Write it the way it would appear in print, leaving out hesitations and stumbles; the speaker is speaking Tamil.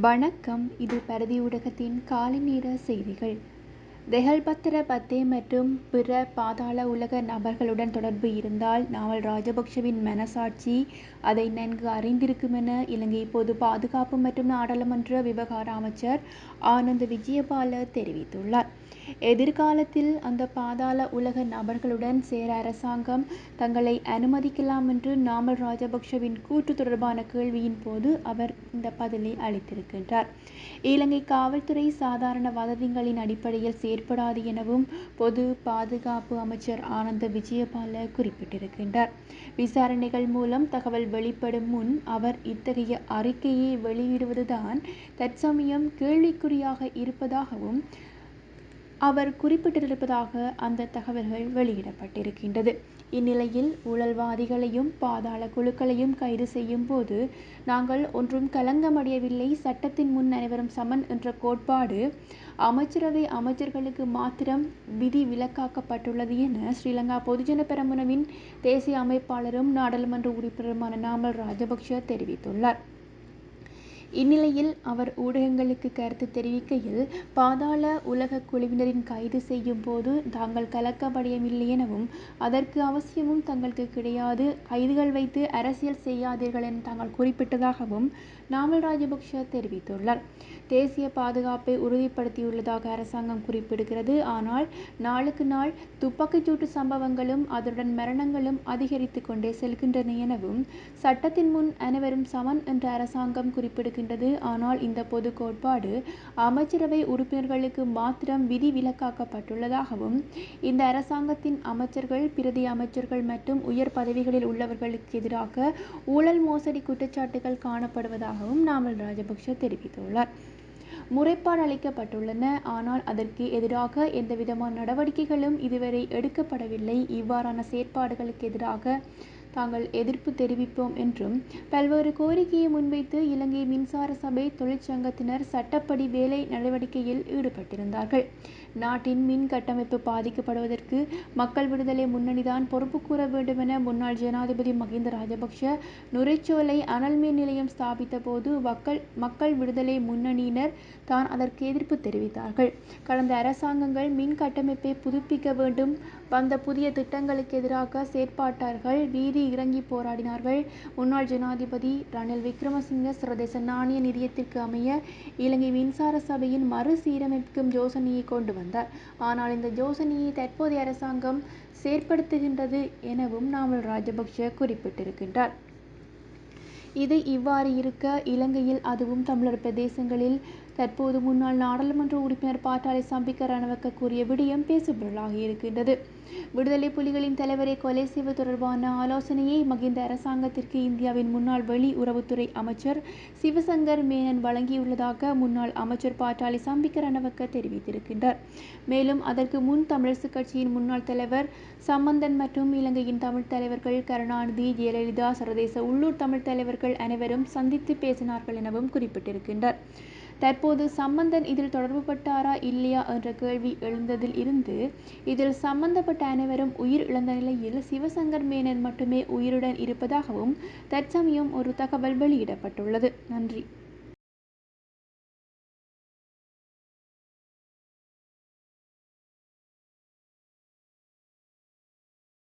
வணக்கம். இது பரதி ஊடகத்தின் காலை நேர செய்திகள். தெஹல்பத்திர பத்தே மற்றும் பிற பாதாள உலக நபர்களுடன் தொடர்பு இருந்தால் நாமல் ராஜபக்ஷவின் மனசாட்சி அதை நன்கு அறிந்திருக்கும் என இலங்கை பொது பாதுகாப்பு மற்றும் நாடாளுமன்ற விவகார அமைச்சர் ஆனந்த் விஜயபால தெரிவித்துள்ளார். எதிர்காலத்தில் அந்த பாதாள உலக நபர்களுடன் சேர அரசாங்கம் தங்களை அனுமதிக்கலாம் என்று நாமல் ராஜபக்ஷவின் கூற்று தொடர்பான கேள்வியின் போது அவர் இந்த பதிலை அளித்திருக்கின்றார். இலங்கை காவல்துறை சாதாரண வதந்திகளின் அடிப்படையில் செயற்படாது எனவும் பொது பாதுகாப்பு அமைச்சர் ஆனந்த் விஜயபால குறிப்பிட்டிருக்கின்றார். விசாரணைகள் மூலம் தகவல் வெளிப்படும் முன் அவர் இத்தகைய அறிக்கையை வெளியிடுவதுதான் தற்சமயம் கேள்விக்குறியாக இருப்பதாகவும் அவர் குறிப்பிட்டிருப்பதாக அந்த தகவல்கள் வெளியிடப்பட்டிருக்கின்றது. இந்நிலையில் ஊழல்வாதிகளையும் பாதாள குழுக்களையும் கைது செய்யும் போது நாங்கள் ஒன்றும் கலங்கமடையவில்லை, சட்டத்தின் முன் அனைவரும் சமன் என்ற கோட்பாடு அமைச்சரவை அமைச்சர்களுக்கு மாத்திரம் விதி விலக்காக்கப்பட்டுள்ளது என ஸ்ரீலங்கா பொதுஜன பெரமுனவின் தேசிய அமைப்பாளரும் நாடாளுமன்ற உறுப்பினருமான நாமல் ராஜபக்ஷ தெரிவித்துள்ளார். இந்நிலையில் அவர் ஊடகங்களுக்கு கருத்து தெரிவிக்கையில், பாதாள உலக குழுவினரின் கைது செய்யும் போது தாங்கள் கலக்கமடையவில்லை எனவும் அதற்கு அவசியமும் தங்களுக்கு கிடையாது, கைதுகள் வைத்து அரசியல் செய்யாதீர்கள் என தாங்கள் குறிப்பிட்டதாகவும் நாமல் ராஜபக்ஷ தெரிவித்துள்ளார். தேசிய பாதுகாப்பை உறுதிப்படுத்தியுள்ளதாக அரசாங்கம் குறிப்பிடுகிறது. ஆனால் நாளுக்கு நாள் துப்பாக்கிச்சூட்டு சம்பவங்களும் அதனுடன் மரணங்களும் அதிகரித்து கொண்டே செல்கின்றன எனவும் சட்டத்தின் முன் அனைவரும் சமன் என்ற அரசாங்கம் குறிப்பிடுகின்றது. ஆனால் இந்த பொது கோட்பாடு அமைச்சரவை உறுப்பினர்களுக்கு மாத்திரம் விதி விலக்காக்கப்பட்டுள்ளதாகவும் இந்த அரசாங்கத்தின் அமைச்சர்கள், பிரதி அமைச்சர்கள் மற்றும் உயர் பதவிகளில் உள்ளவர்களுக்கு எதிராக ஊழல் மோசடி குற்றச்சாட்டுகள் காணப்படுவதாகவும் நாமல் ராஜபக்ஷ தெரிவித்துள்ளார். முறைப்பாடு அளிக்கப்பட்டுள்ளன, ஆனால் அதற்கு எதிராக எந்தவிதமான நடவடிக்கைகளும் இதுவரை எடுக்கப்படவில்லை. இவ்வாறான செயற்பாடுகளுக்கு எதிராக தாங்கள் எதிர்ப்பு தெரிவிப்போம் என்றும் பல்வேறு கோரிக்கையை முன்வைத்து இலங்கை மின்சார சபை தொழிற்சங்கத்தினர் சட்டப்படி வேலை நடவடிக்கையில் ஈடுபட்டிருந்தார்கள். நாட்டின் மின் கட்டமைப்பு பாதிக்கப்படுவதற்கு மக்கள் விடுதலை முன்னணிதான் பொறுப்பு கூற வேண்டும் என முன்னாள் ஜனாதிபதி மஹிந்த ராஜபக்ஷ நுரைச்சோலை அனல் மின் நிலையம் ஸ்தாபித்த போது மக்கள் விடுதலை முன்னணியினர் தான் அதற்கு எதிர்ப்பு தெரிவித்தார்கள். கடந்த அரசாங்கங்கள் மின் கட்டமைப்பை புதுப்பிக்க வேண்டும் வந்த புதிய திட்டங்களுக்கு எதிராக செயற்பட்டார்கள், வீதி இறங்கி போராடினார்கள். முன்னாள் ஜனாதிபதி ரணில் விக்ரமசிங்க சர்வதேச நாணய நிதியத்திற்கு அமைய இலங்கை மின்சார சபையின் மறுசீரமைக்கும் யோசனையை கொண்டு வந்தார். ஆனால் இந்த யோசனையை தற்போதைய அரசாங்கம் செயற்படுத்துகின்றது எனவும் நாமல் ராஜபக்ஷ குறிப்பிட்டிருக்கின்றார். இது இவ்வாறு இருக்க, இலங்கையில் அதுவும் தமிழர் பிரதேசங்களில் தற்போது முன்னாள் நாடாளுமன்ற உறுப்பினர் பாட்டாளி சம்பிக்க ரணவக்க கூறிய விடயம் பேசுபொருளாக இருக்கின்றது. விடுதலை புலிகளின் தலைவரை கொலை செய்வது தொடர்பான ஆலோசனையை மஹிந்த அரசாங்கத்திற்கு இந்தியாவின் முன்னாள் வெளி உறவுத்துறை அமைச்சர் சிவசங்கர் மேனன் வழங்கியுள்ளதாக முன்னாள் அமைச்சர் பாட்டாளி சம்பிக்க ரணவக்க தெரிவித்திருக்கின்றார். மேலும் அதற்கு முன் தமிழரசுக் கட்சியின் முன்னாள் தலைவர் சம்பந்தன் மற்றும் இலங்கையின் தமிழ் தலைவர்கள் கருணாநிதி, ஜெயலலிதா, சர்வதேச உள்ளூர் தமிழ் தலைவர்கள் அனைவரும் சந்தித்து பேசினார்கள் எனவும் குறிப்பிட்டிருக்கின்றார். தற்போது சம்பந்தன் இதில் தொடர்புபட்டாரா இல்லையா என்ற கேள்வி எழுந்ததில் இருந்து இதில் சம்பந்தப்பட்ட அனைவரும் உயிர் இழந்த நிலையில் சிவசங்கர் மேனன் மட்டுமே உயிருடன் இருப்பதாகவும் தற்சமயம் ஒரு தகவல் வெளியிடப்பட்டுள்ளது. நன்றி.